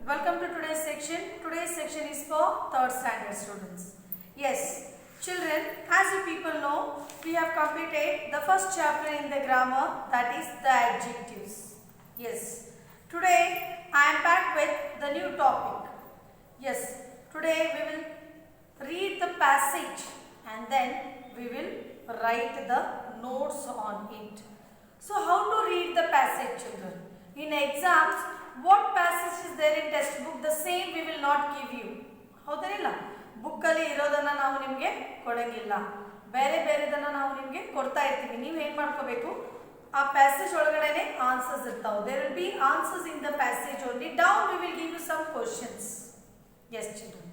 Welcome to today's section. Today's section is for 3rd standard students. Yes, children, as you people know, we have completed the first chapter in the grammar, that is the adjectives. Yes, today I am back with the new topic. Yes, today we will read the passage and then we will write the notes on it. So how to read the passage, children? In exams, what passage is there in textbook? The same we will not give you. ಹೌದಲ್ಲ, ಬುಕ್ಕಲ್ಲಿ ಇರೋದನ್ನ ನಾವು ನಿಮಗೆ ಕೊಡಂಗಿಲ್ಲ, ಬೇರೆ ಬೇರೆದನ್ನ ನಾವು ನಿಮಗೆ ಕೊಡ್ತಾ ಇರ್ತೀವಿ. ನೀವು ಏನು ಮಾಡ್ಕೋಬೇಕು, ಆ ಪ್ಯಾಸೇಜ್ ಒಳಗಡೆನೆ ಆನ್ಸರ್ಸ್ ಇರ್ತಾವೆ. There will be answers in the passage only. Down we will give you some questions. Yes, children.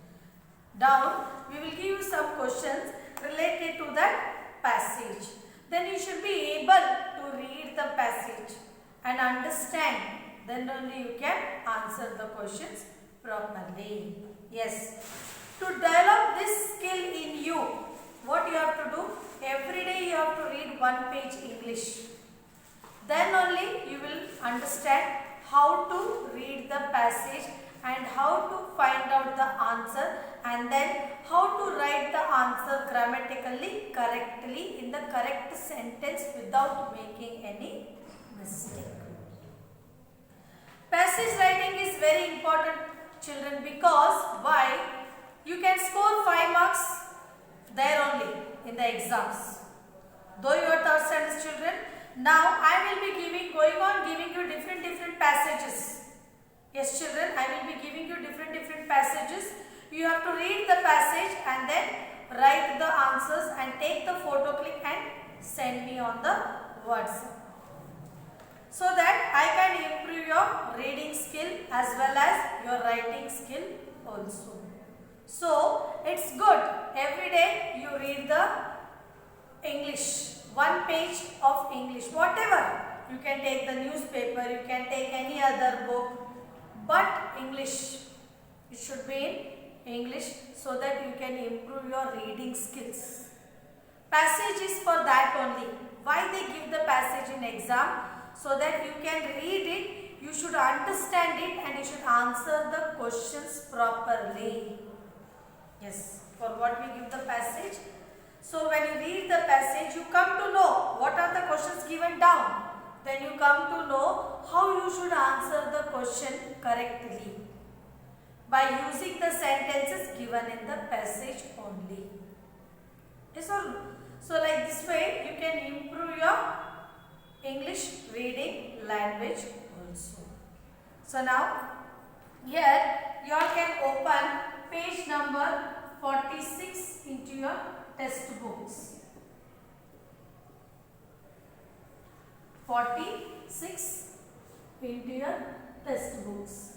Down we will give you some questions related to that passage. Then you should be able to read the passage and understand. Then only you can answer the questions properly. Yes. To develop this skill in you, what you have to do? Every day you have to read one page English. Then only you will understand how to read the passage and how to find out the answer, and then how to write the answer grammatically correctly in the correct sentence without making any mistake. Passage writing is very important, children, because why? You can score 5 marks there only in the exams. Though you are 3rd standard children, now I will be going on giving you different passages. Yes, children, I will be giving you different passages. You have to read the passage and then write the answers and take the photo click and send me on the WhatsApp, so that I can improve your reading skill as well as your writing skill also. So it's good, every day you read the English, one page of English, whatever. You can take the newspaper, you can take any other book, but English, it should be in English, so that you can improve your reading skills. Passage is for that only. Why they give the passage in exam? So that you can read it, you should understand it, and you should answer the questions properly. Yes, for what we give the passage. So when you read the passage, you come to know what are the questions given down. Then you come to know how you should answer the question correctly by using the sentences given in the passage only. Yes or no? So like this way you can improve your English reading language also. So now here you all can open page number 46 into your textbooks. 46 into your textbooks.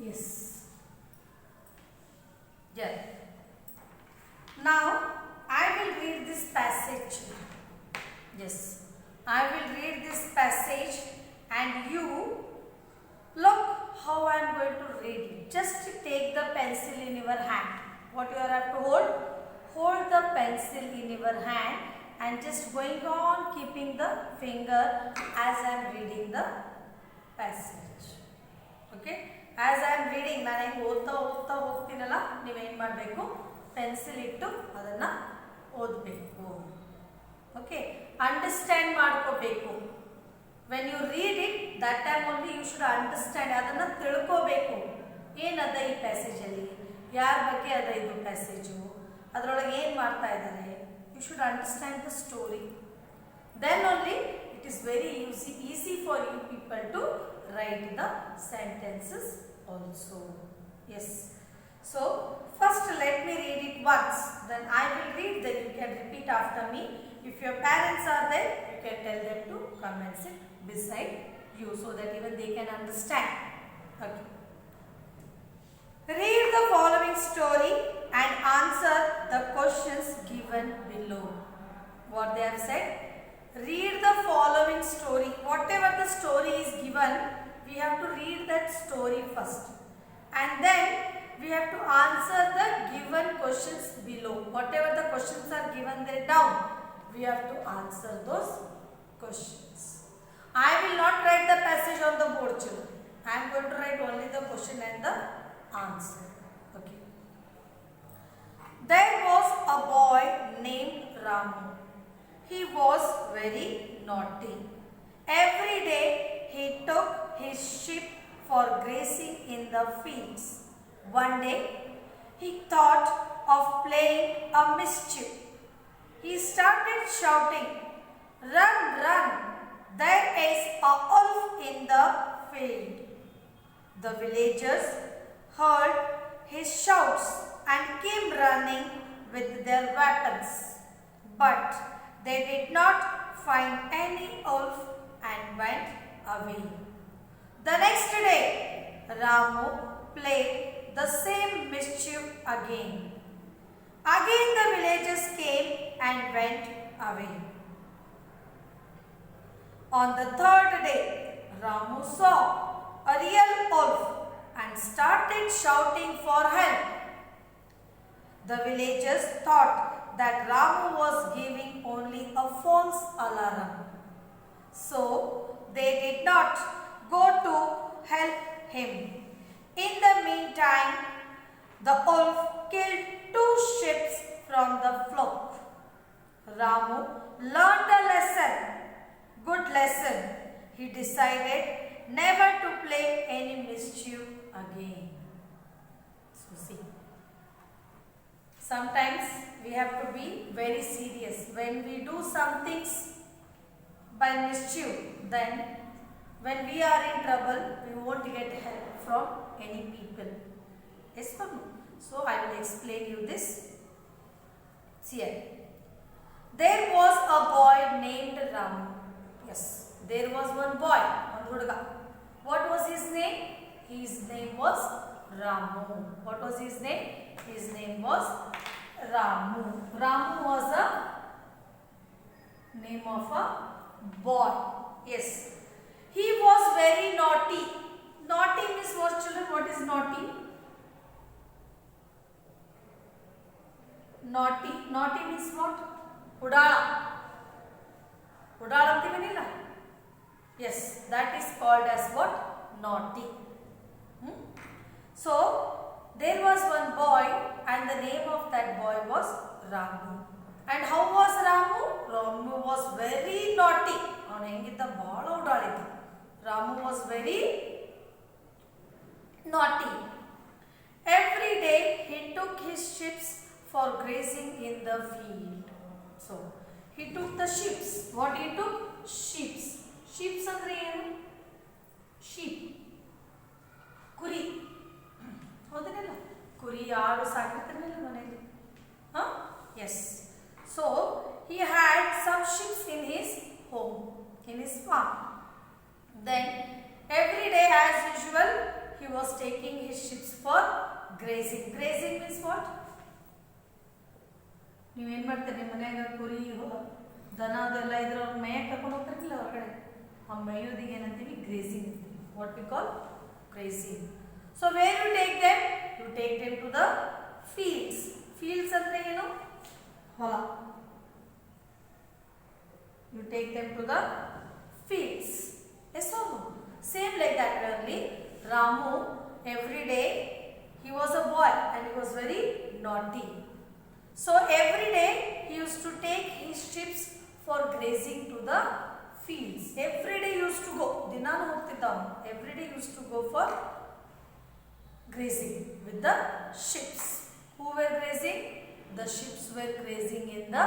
Yes. Yeah. Now I will read this passage. Yes. I will read this passage and you look how I am going to read it. Just take the pencil in your hand. What you have to hold? Hold the pencil in your hand and just going on keeping the finger as I am reading the passage. Okay? As I am reading, ನಾನು ಓದ್ತಾ ಹೋಗ್ತೀನಲ್ಲ, ನೀವೇನು ಮಾಡಬೇಕು, pencil ಇಟ್ಟು ಅದನ್ನು ಓದಬೇಕು. Okay, understand ಮಾಡ್ಕೋಬೇಕು. When you read it, that time only you should understand, ಅದನ್ನು ತಿಳ್ಕೋಬೇಕು. ಏನದ ಈ ಪ್ಯಾಸೇಜಲ್ಲಿ, ಯಾರ ಬಗ್ಗೆ ಅದ ಇದು ಪ್ಯಾಸೇಜು, ಅದರೊಳಗೆ ಏನು ಮಾಡ್ತಾ ಇದ್ದಾರೆ, you should understand the story. Then only it is very easy for you people to write the sentences also. Yes. So first let me read it once, then I will read, then you can repeat after me. If your parents are there, you can tell them to come and sit beside you, so that even they can understand. Okay. Read the following story and answer the questions given below. What they have said? Read the following story. Whatever the story is given, we we have to read that story first, and then we have to answer the given questions below. Whatever the questions are given there down, we have to answer those questions. I will not write the passage on the board, children. I am going to write only the question and the answer. Okay. There was a boy named Ramu. He was very naughty. Every day he took his sheep for grazing in the fields. One day he thought of playing a mischief. He started shouting, "Run, run! There is a wolf in the field." The villagers heard his shouts and came running with their weapons. But they did not find any wolf and went away. The next day, Ramu played the same mischief again. Again the villagers came and went away. On the third day, Ramu saw a real wolf and started shouting for help. The villagers thought that Ramu was giving only a false alarm. So they did not go to help him. In the meantime, the wolf killed 2 sheep from the flock. Ramu learned a lesson, good lesson. He decided never to play any mischief again. So see, sometimes we have to be very serious. When we do some things by mischief, then when we are in trouble, we won't get help from any people. Yes or no? So I will explain you this. See here. There was a boy named Ramu. Yes, there was one boy, one huduga. What was his name? His name was Ramu. What was his name? His name was Ramu. Ramu was a name of a boy. Yes. He was very naughty. Naughty means what, children? What is naughty? Naughty. Naughty means what? Udala. Udala antivanilla. Yes, that is called as what? Naughty. So, there was one boy and the name of that boy was Ramu. And how was Ramu? Ramu was very naughty. Ramu was very naughty. Every day he took his sheep for grazing in the field. So, he took the sheep. What he took? Sheep. Sheep andre ಏನು? Sheep. ಕುರಿ. ಹೌದಲ್ಲ? ಕುರಿ ಆಡು ಸಾಕಿರ್ತಾರಲ್ಲ ಮನೆಯಲ್ಲಿ. Huh? Yes. So, he had some sheep in his home, in his farm. Then, every day as usual, he was taking his sheep for grazing. Grazing means what? ನೀವೇನು ಮಾಡ್ತೀರಿ ನಿಮ್ಮ ಮನ್ಯಾಗ ಕುರಿ ದನ ಅದೆಲ್ಲ ಇದ್ರ ಮೇಯಕ್ಕೆ ಕರ್ಕೊಂಡು ಹೋಗ್ತಾರಲ್ಲ ಹೊರಗಡೆ ಆ ಮೇಯೋದಿಗೆ ಏನಂತೀವಿ ಗ್ರೇಸಿಂಗ್ ಅಂತೀವಿ. What we call grazing. So where you take them? You take them to the fields. Fields ಅಂದ್ರೆ ಏನು? ಹೊಲ. You take them to the fields. Yes or no? Same like that only. Ramu every day he was a boy and he was very naughty. So every day he used to take his sheep for grazing to the fields. Every day he used to go. Dinanu hogtidda avanu. Every day he used to go for grazing with the sheep. Who were grazing? The sheep were grazing in the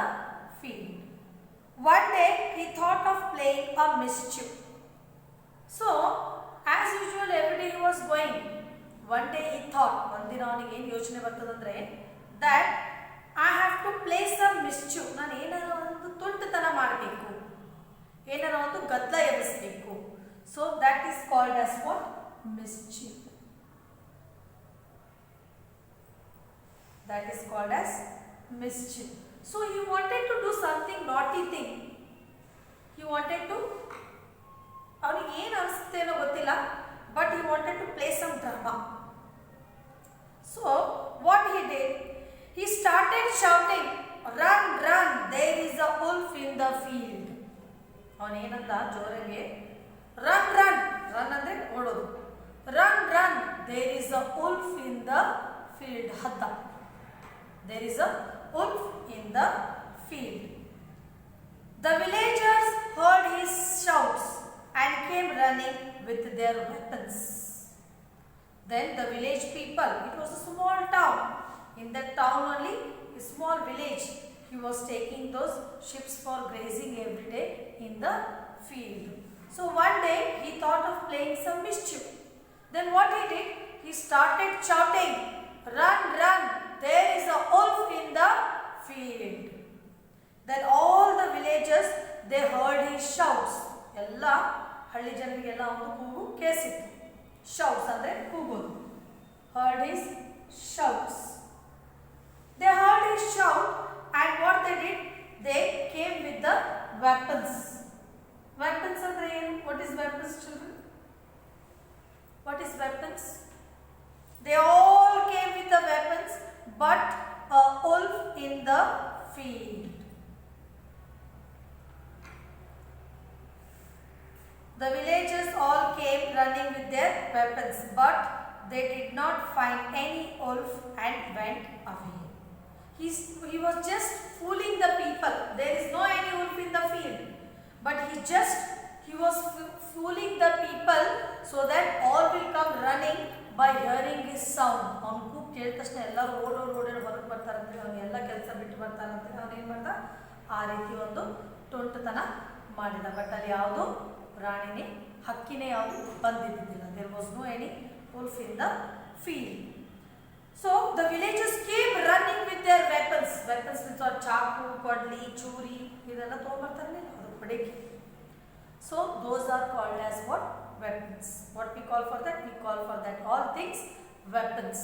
field. One day he thought of playing a mischief. So, as usual, every day he was going. One day he thought, ಒಂದಿನ ಅವನಿಗೆ ಏನು ಯೋಚನೆ ಬರ್ತದಂದ್ರೆ that I have to play some mischief. ನಾನು ಏನಾರ ಒಂದು ತುಂಟತನ ಮಾಡಬೇಕು, ಏನಾರ ಒಂದು ಗದ್ದಲ ಎಬ್ಬಿಸಬೇಕು. So that is called as what? Mischief. That is called as mischief. So he wanted to do something naughty thing. He wanted to, ಅವನಿಗೆ ಏನು ಅನಿಸುತ್ತೇನೋ ಗೊತ್ತಿಲ್ಲ, but he wanted to play some drama. So what he did, he started shouting, "Run, run, there is a wolf in the field." ಅವನೇನಂದ ಜೋರಾಗಿ, "Run, run, run ಅಂದ್ರೆ ಓಡೋದು. Run, run, there is a wolf in the field." ಹದ್ದ, there is a wolf in the field. The villagers heard his shouts and came running with their weapons. Then the village people, it was a small town. In that town only, a small village, he was taking those sheep for grazing every day in the field. So one day he thought of playing some mischief. Then what he did, he started shouting, "Run, run, there is a wolf in the field." Then all the villagers, they heard his shouts. ಎಲ್ಲ ಹಳ್ಳಿ ಜನರಿಗೆಲ್ಲ ಒಂದು ಕೂಗು ಕೇಳಿಸಿತ್ತು. Shouts ಅಂದರೆ ಕೂಗೋದು. Heard his shouts. They heard his shout, and what they did, they came with the weapons. Weapons ಅಂದರೆ ಏನು? What is weapons, children? What is weapons? They all came with the weapons, but a wolf in the field. The villagers all came running with their weapons, but they did not find any wolf and went away. He was just fooling the people. There is no any wolf in the field, but he was fooling the people so that all will come running by hearing his sound. ಅವನು ಕೂಗ್ ಕೇಳಿದ ತಕ್ಷಣ ಎಲ್ಲರೂ ಓಡೋಡಿ ಹೊರಗೆ ಬರ್ತಾರಂತೆ, ಅವನು ಎಲ್ಲ ಕೆಲಸ ಬಿಟ್ಟು ಬರ್ತಾರಂತೆ. ಅವನು ಏನು ಮಾಡ್ದ, ಆ ರೀತಿ ಒಂದು ಟೊಂಟತನ ಮಾಡಿದ. ಬಟ್ ಅಲ್ಲಿ ಯಾವುದು ಪ್ರಾಣಿನೇ, ಹಕ್ಕಿನೇ ಯಾವುದು ಬಂದಿದ್ದಿಲ್ಲ. There was no any wolf in the field. So the villagers came running with their weapons. Weapons means are ಚಾಕು, ಕೊಡ್ಲಿ, ಚೂರಿ, ಇದೆಲ್ಲ ತಗೊಂಡ್ಬರ್ತಾರೆ ಅದು ಪಡೆಗೆ. So those are called as what? Weapons. What we call for that? We call for that all things weapons.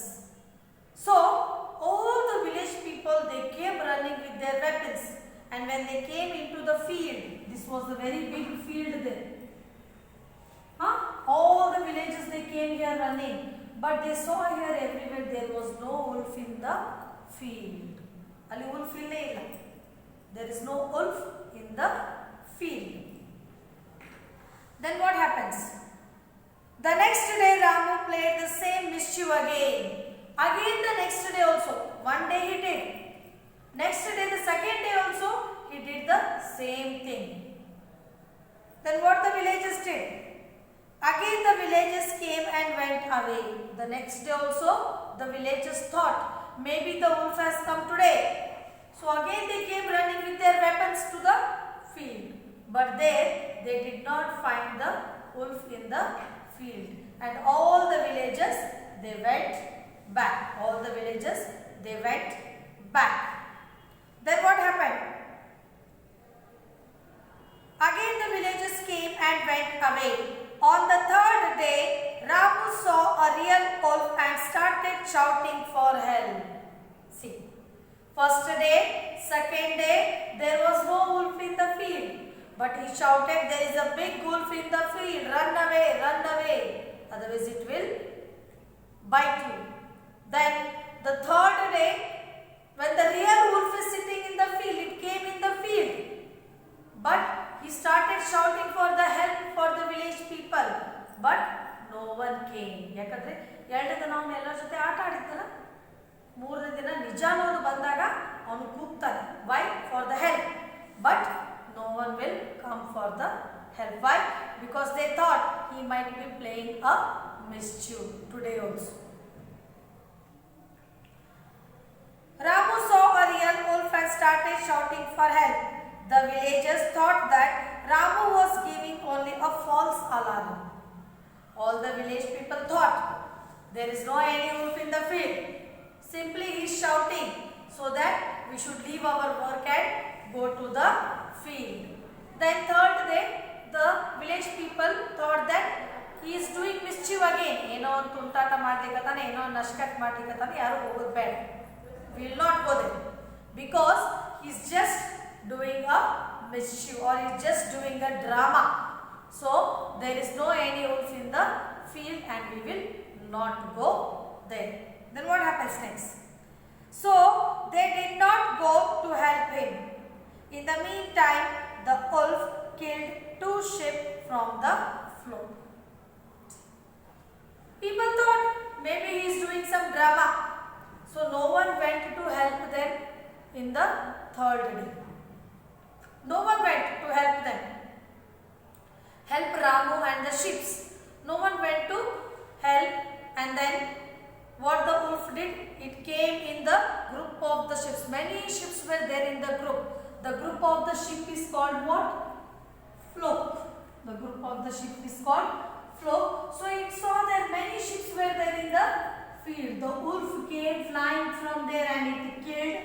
So all the village people, they came running with their weapons, and when they came into the field, this was a very big field there. All the villages, they came here running, but they saw here everywhere there was no wolf in the field. Ali wolf ille illa. There is no wolf in the field. Then what happens? The next day Ramu played the same mischief again. Again the next day also. One day he did. Next day, the second day also, he did the same thing. Then what the villagers did? Again the villagers came and went away. The next day also, the villagers thought, maybe the wolf has come today. So again they came running with their weapons to the field. But there, they did not find the wolf in the field. And all the villagers, they went back. All the villagers, they went back. Then what happened? Again the villagers came and went away. On the third day, Ramu saw a real wolf and started shouting for help. See, first day, second day, there was no wolf in the field. But he shouted, there is a big wolf in the field, run away, otherwise it will bite you. Then the third day, when the real wolf is sitting in the field, it came in the field. But he started shouting for the help for the village people. But no one came. ಯಾಕಂದ್ರೆ ಎರಡನೇ ದಿನ ಅವನು ಎಲ್ಲರ ಜೊತೆ ಆಟ ಆಡಿದ್ದಲ್ಲ, ಮೂರನೇ ದಿನ ನಿಜ ಅನ್ನೋದು ಬಂದಾಗ ಅವನು ಕೂಗ್ತಾನೆ. Why? For the help. But no one will come for the help. Why? Because they thought he might be playing a mischief today also. Ramu saw a real wolf and started shouting for help. The villagers thought that Ramu was giving only a false alarm. All the village people thought there is no any wolf in the field. Simply he is shouting so that we should leave our work and go to the field. Then third day, the village people thought that he is doing mischief again. ಏನೋ ಒಂದು ತುಂಟಾಟ ಮಾಡ್ಲಿಕ್ಕತ್ತಾನೆ, ಏನೋ ಒಂದು ನಶ್ಕಟ್ ಮಾಡ್ಲಿಕ್ಕತ್ತಾನೆ, ಯಾರು ಹೋಗೋದು ಬೇಡ. We will not go there because he is just doing a mischief or he is just doing a drama. So there is no any wolf in the field and we will not go there. Then what happens next? So they did not go to help him. In the meantime, the wolf killed 2 sheep from the flock. People thought maybe he is doing some drama. So no one went to help them in the third day. No one went to help them. Help Ramu and the sheep. No one went to help, and then what the wolf did? It came in the group of the sheep. Many sheep were there in the group. The group of the sheep is called what? Flock. The group of the sheep is called flock. So it saw that many sheep were there in the field. The wolf came flying from there and it killed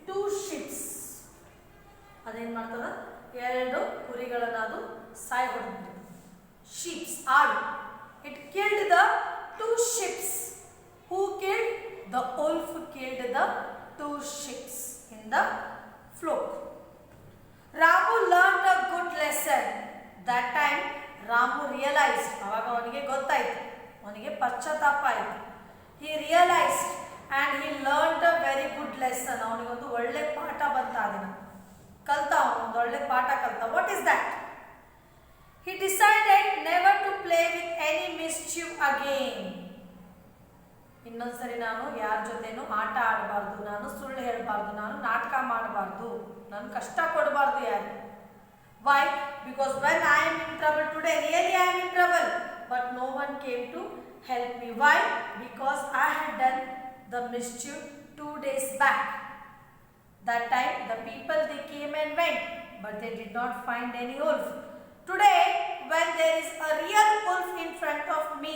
2 sheep. ಅದೇನು ಮಾಡ್ತದ? 2 ಕುರಿಗಳನ್ನು ಅದು ಸಾಯಿ ಹೊಡೆದು. Sheep, ಆಡು. It killed the 2 sheep. Who killed? The wolf killed the 2 sheep in the flock. Ramu learned a good lesson. That time Ramu realized, ಅವಾಗ ಅವನಿಗೆ ಗೊತ್ತಾಯಿತು, ಅವನಿಗೆ ಪಶ್ಚಾತ್ತಾಪ ಆಯಿತು. He realized and he learned a very good lesson. ಅವನಿಗೊಂದು ಒಳ್ಳೆ ಪಾಠ ಬಂತ ಅದನ್ನ ಕಲ್ತ, ಅವನೊಂದು ಒಳ್ಳೆ ಪಾಠ ಕಲ್ತ. What is that? He decided never to play with any mischief again. ಇನ್ನೊಂದ್ಸರಿ ನಾನು ಯಾರ ಜೊತೆನೂ ಆಟ ಆಡಬಾರ್ದು, ನಾನು ಸುಳ್ಳು ಹೇಳಬಾರ್ದು, ನಾನು ನಾಟಕ ಮಾಡಬಾರ್ದು, ನಾನು ಕಷ್ಟ ಕೊಡಬಾರ್ದು ಯಾರು. Why? Because when I am in trouble today, really I am in trouble, but no one came to help me. Why? Because I had done the mischief 2 days back. That time the people they came and went, but they did not find any wolf. Today when there is a real wolf in front of me,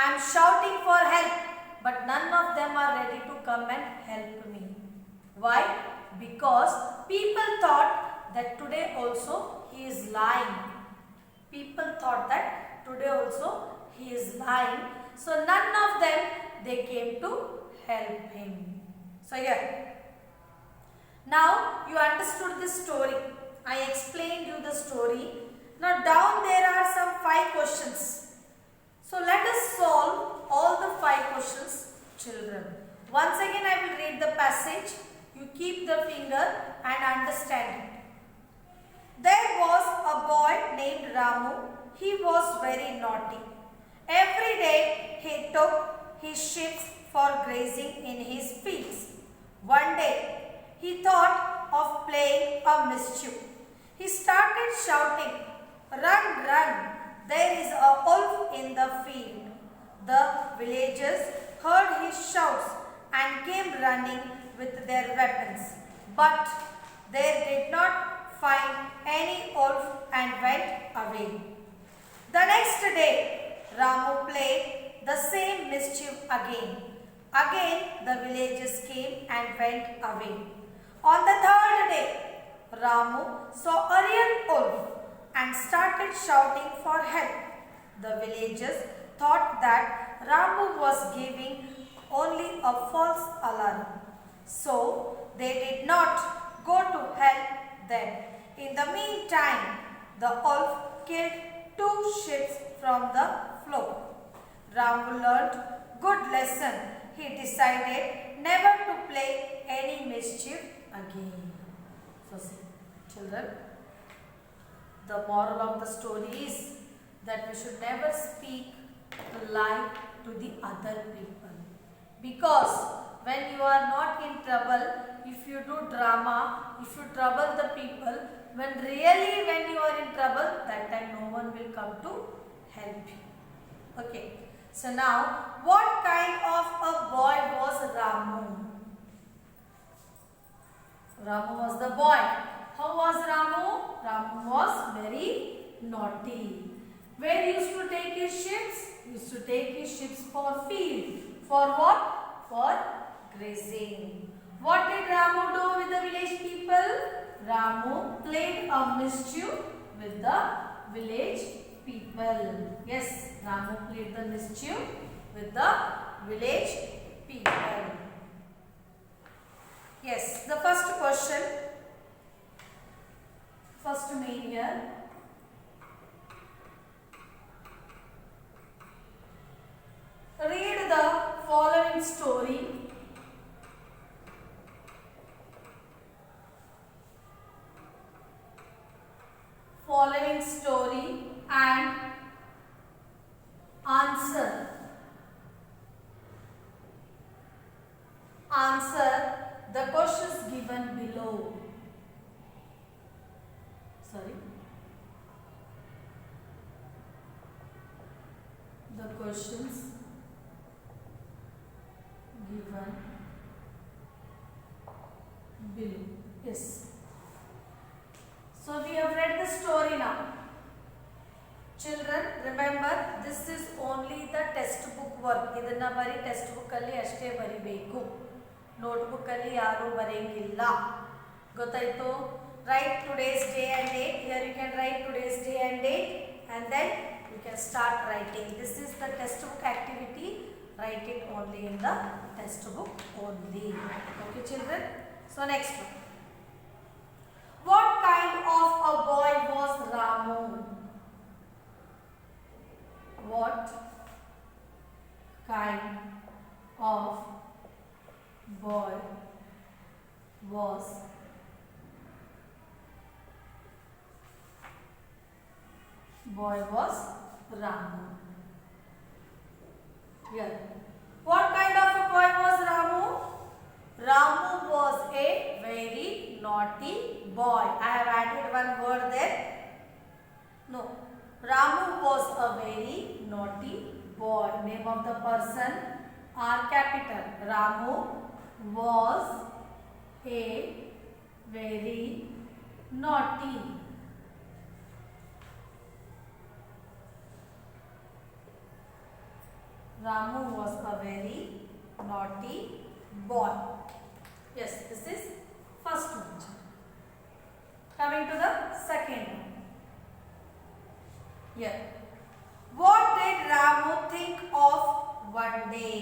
I am shouting for help, but none of them are ready to come and help me. Why? Because people thought that today also he is lying. People thought that today also he is lying. So none of them they came to help him. So here, now you understood this story. I explained you the story. Now down there are some 5 questions. So let us solve all the 5 questions, children. Once again I will read the passage. You keep the finger and understand it. There was a boy named Ramu. He was very naughty. Every day he took his sheep for grazing in his fields. One day he thought of playing a mischief. He started shouting, "Run, run! There is a wolf in the field." The villagers heard his shouts and came running with their weapons. But they did not find any wolf and went away. The next day, Ramu played the same mischief again. Again, the villagers came and went away. On the third day, Ramu saw a real wolf and started shouting for help. The villagers thought that Ramu was giving only a false alarm, so they did not go to help them. In the meantime, the wolf killed 2 sheep from the flock. Ramu learned good lesson. He decided never to play any mischief again. So see, children, the moral of the story is that we should never speak a lie to the other people. Because when you are not in trouble, if you do drama, if you trouble the people, when you are in trouble, that time no one will come to help you. Okay. So now, what kind of a boy was Ramu? Ramu was the boy. How was Ramu? Ramu was very naughty. Where he used to take his sheep? He used to take his sheep for field. For what? For grazing. What did Ramu do with the village people? Ramu played a mischief with the village people. Yes, Ramu played the mischief with the village people. Yes, the first question, first main here. story and answer the questions given below. The questions given below. Yes. So we have read the story now. Children, remember, this is only the textbook work. ಇದನ್ನ ಬರೀ text book ಅಲ್ಲಿ ಅಷ್ಟೇ ಬರಿಬೇಕು. Notebook ಅಲ್ಲಿ ಯಾರು ಬರೆಯಂಗಿಲ್ಲ. ಗೊತ್ತಾಯ್ತು? Write today's day and date. Here you can write today's day and date, and then you can start writing. This is the textbook activity. Write it only in the textbook only. Okay, children? So next one. What kind of a boy was Ramu? What kind of boy was Ramu? Here. What kind of a boy was Ramu? Ramu was a very naughty boy. I have added one word there. No. Ramu was a very naughty boy. Name of the person, R capital. Ramu was a very naughty. Ramu was a very naughty boy. Yes, this is first one. Coming to the second one. Here. What did Ramu think of one day?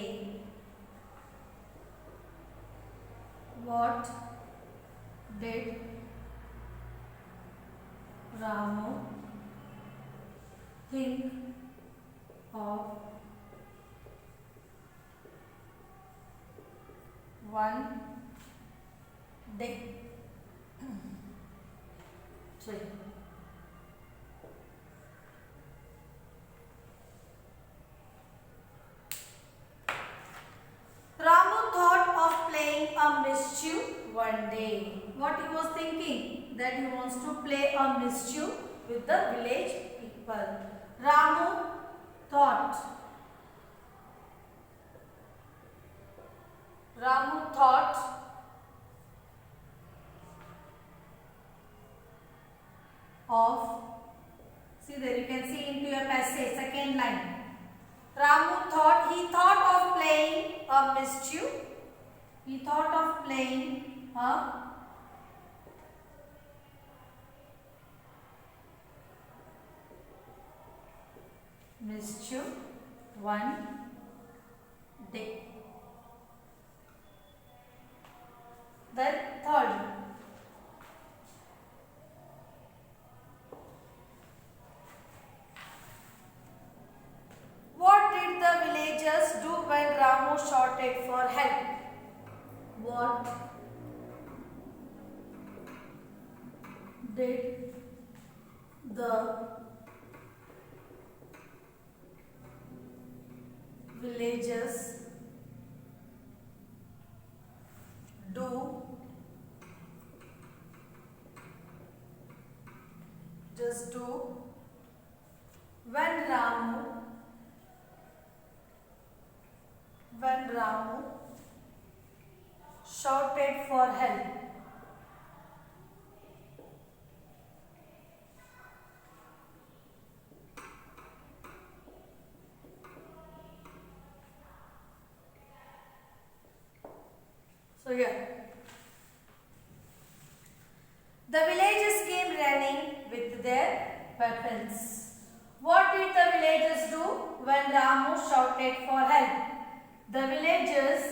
What did Ramu think of one day? Sorry. Ramu thought of playing a mischief one day. What he was thinking? That he wants to play a mischief with the village people. Ramu thought of, see there you can see into your passage, second line. Ramu thought of playing a mischief. He thought of playing a mischief one day. Then third. What did the villagers do when Ramu shouted for help? What did the villagers do when Ramu shouted for help? So here, the villagers came running with their weapons. What did the villagers do when Ramu shouted for help? The villagers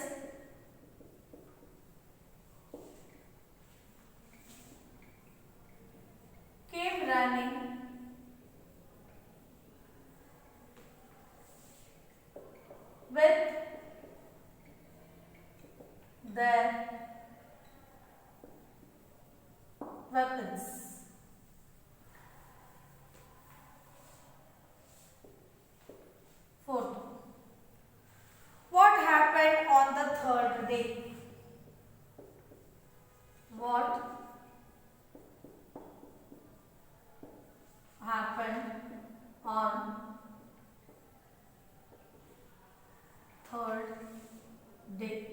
came running with day. What happened on third day?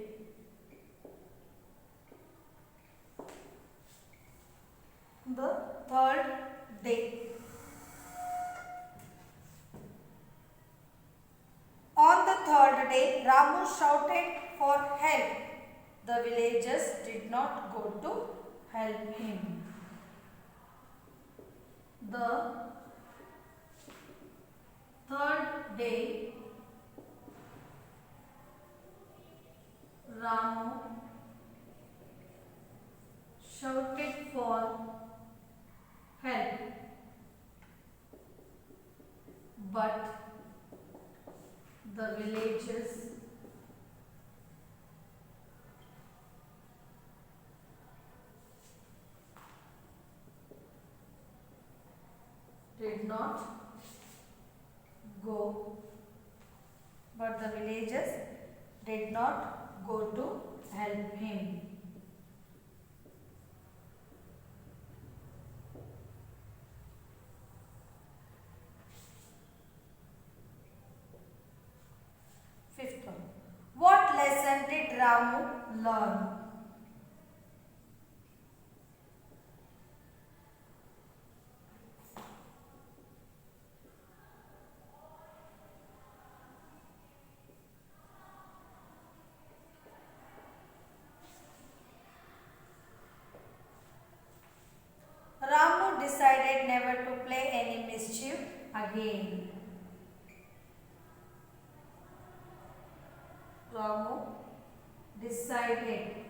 The third day. On the third day, Ramu shouted for help. The villagers did not go to help him. The third day, Ramu shouted for help, but the villagers did not go, but the villagers did not go to help him. Fifth one. What lesson did Ramu learn? Ramu decided never to play any mischief again. Ramu decided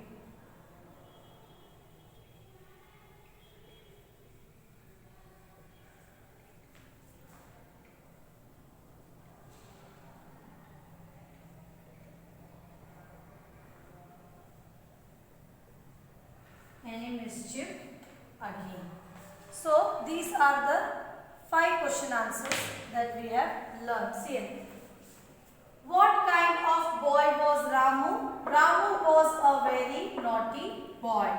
any mischief again. So these are the 5 question answers that we have learned. See it. What kind of boy was Ramu? Ramu was a very naughty boy.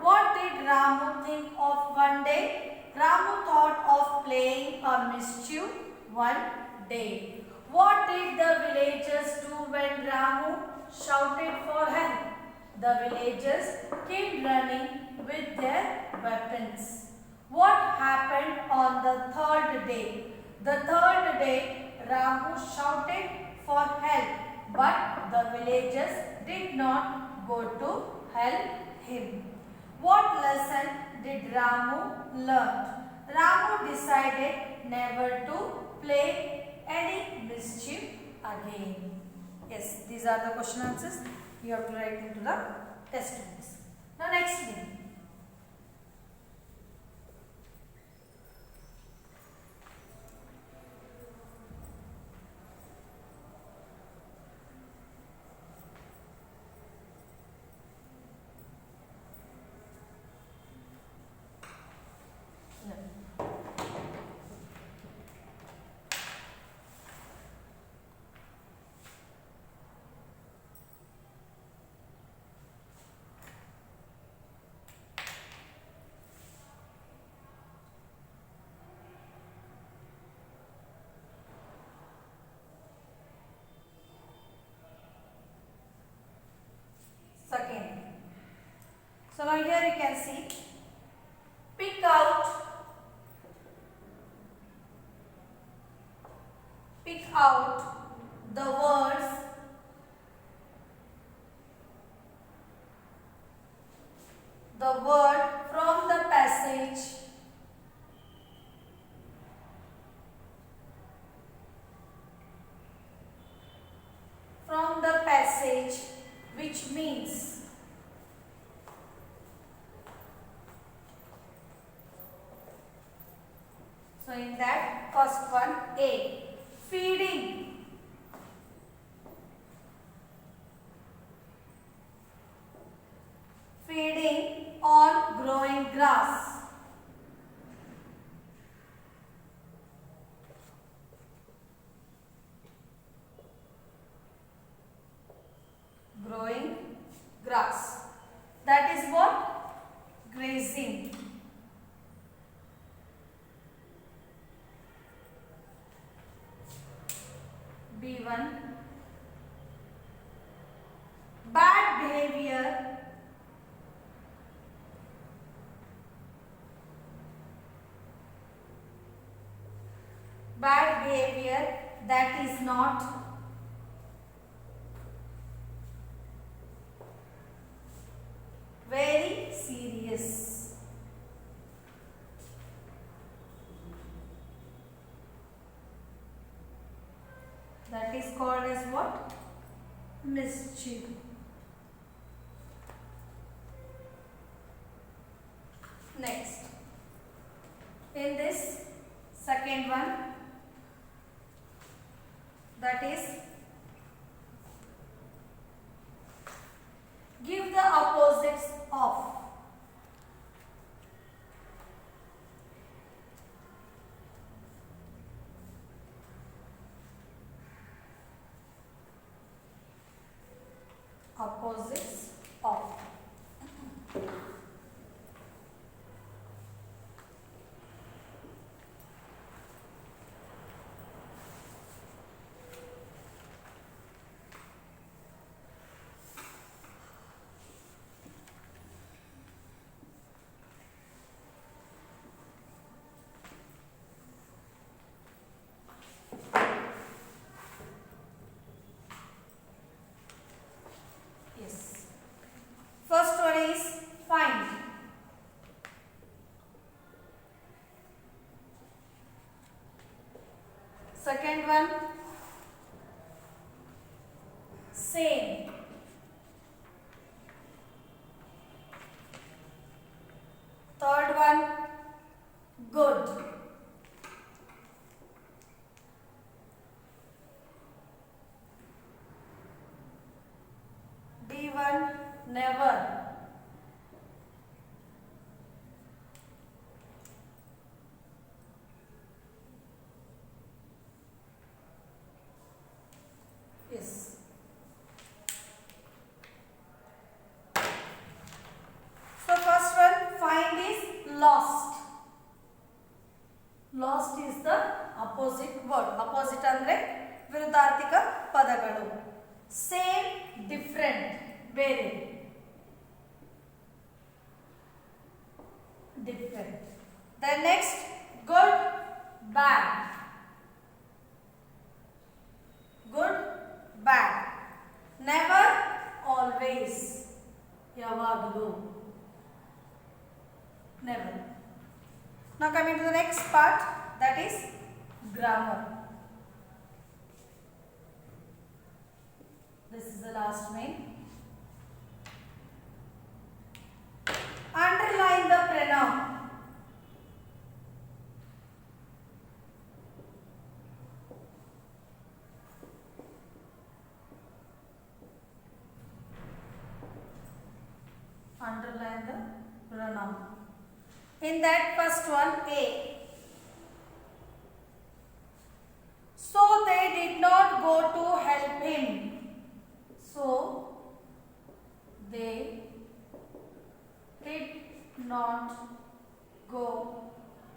What did Ramu think of one day? Ramu thought of playing a mischief one day. What did the villagers do when Ramu shouted for help? The villagers came running with their weapons. What happened on the third day? The third day, Ramu shouted for help, but the villagers did not go to help him. What lesson did Ramu learn? Ramu decided never to play any mischief again. Yes, these are the question answers. You have to write into the test books. Now next thing. Second. So now here you can see, pick out the words from the passage which means so in that first one, A, feeding. Feeding on growing grass. Growing grass. That is what? Grazing. B1. Bad behavior. Bad behavior that is not very serious. That is called as what? Mischief. Next, in this second one, that is give the opposites of. Opposites of. Yes. First one is find. Second one, same. Third one, good. D1, never. Yes. So first one, find is lost. Lost is the opposite word. Opposite andre ವಿರುದ್ಧಾರ್ಥಕ ಪದಗಳು. Same, different, ಬೇರೆ. Different. Then next, good, bad. Good, bad. Never, always. ಯಾವಾಗಲೂ. Never. Now coming to the next part, that is grammar. This is the last main. Underline the pronoun. Underline the pronoun. In that first one, A. So they did not go to help him. So they did not go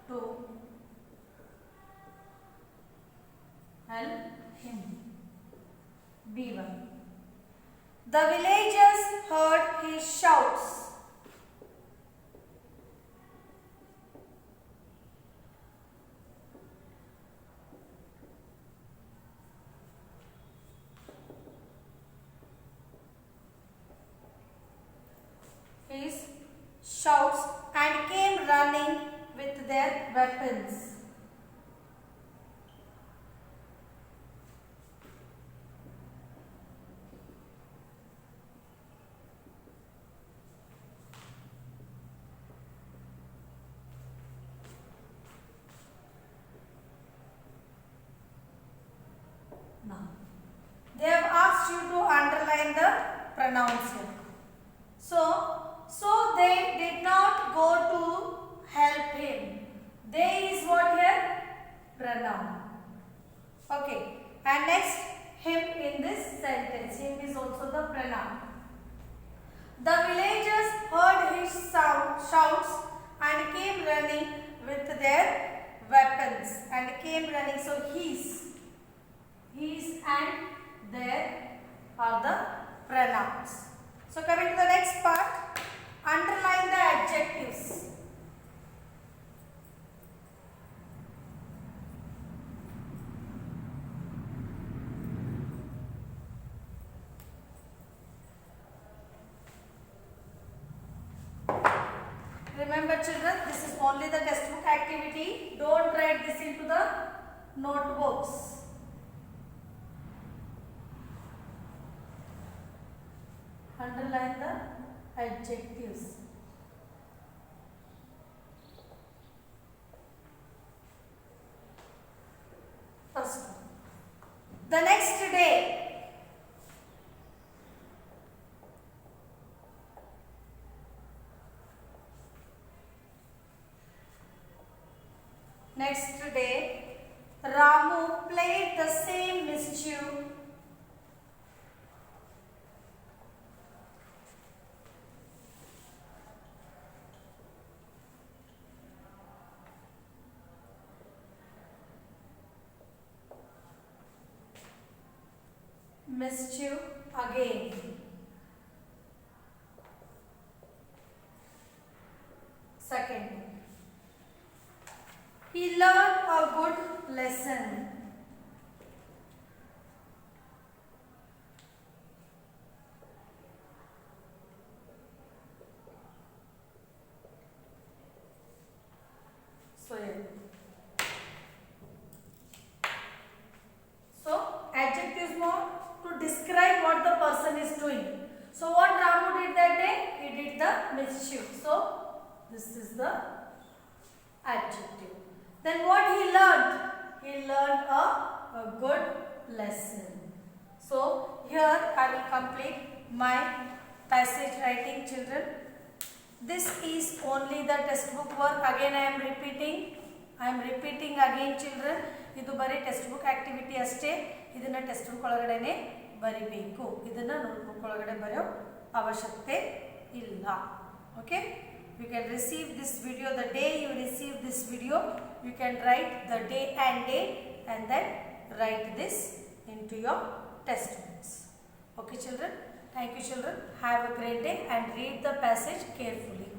to help him. B1. The villagers heard his shouts. His shouts and came running with their weapons. Now, they have asked you to underline the pronouns here. So they did not go to help him. They is what here? Pronoun. Okay. And next, him in this sentence. Him is also the pronoun. The villagers heard his shouts and came running with their weapons. And came running. So his and there are the pronouns. So coming to the next part, underline the adjectives. Remember children, this is only the textbook activity. Don't write this into the notebooks. Underline the adjectives. First one. The next day. Next day, Ramu played the same mischief. Again. Second, he learned a good lesson. So adjectives more to describe what the person is doing. So what Ramu did that day? He did the mischief. So this is the adjective. Then what he learned? He learned a good lesson. So here I will complete my passage writing, children. This is only the textbook work. Again I am repeating again, children. ಇದು ಬರೀ text book activity ಅಷ್ಟೇ. ಇದನ್ನ text book ಒಳಗಡೆನೆ ಬರಿಬೇಕು. ಇದನ್ನ notebook ಒಳಗಡೆ ಬರೆಯೋ ಅವಶ್ಯಕತೆ ಇಲ್ಲ. Okay, you can receive this video. The day you receive this video, you can write the day and date and then write this into your textbooks. Okay children, thank you children. Have a great day and read the passage carefully.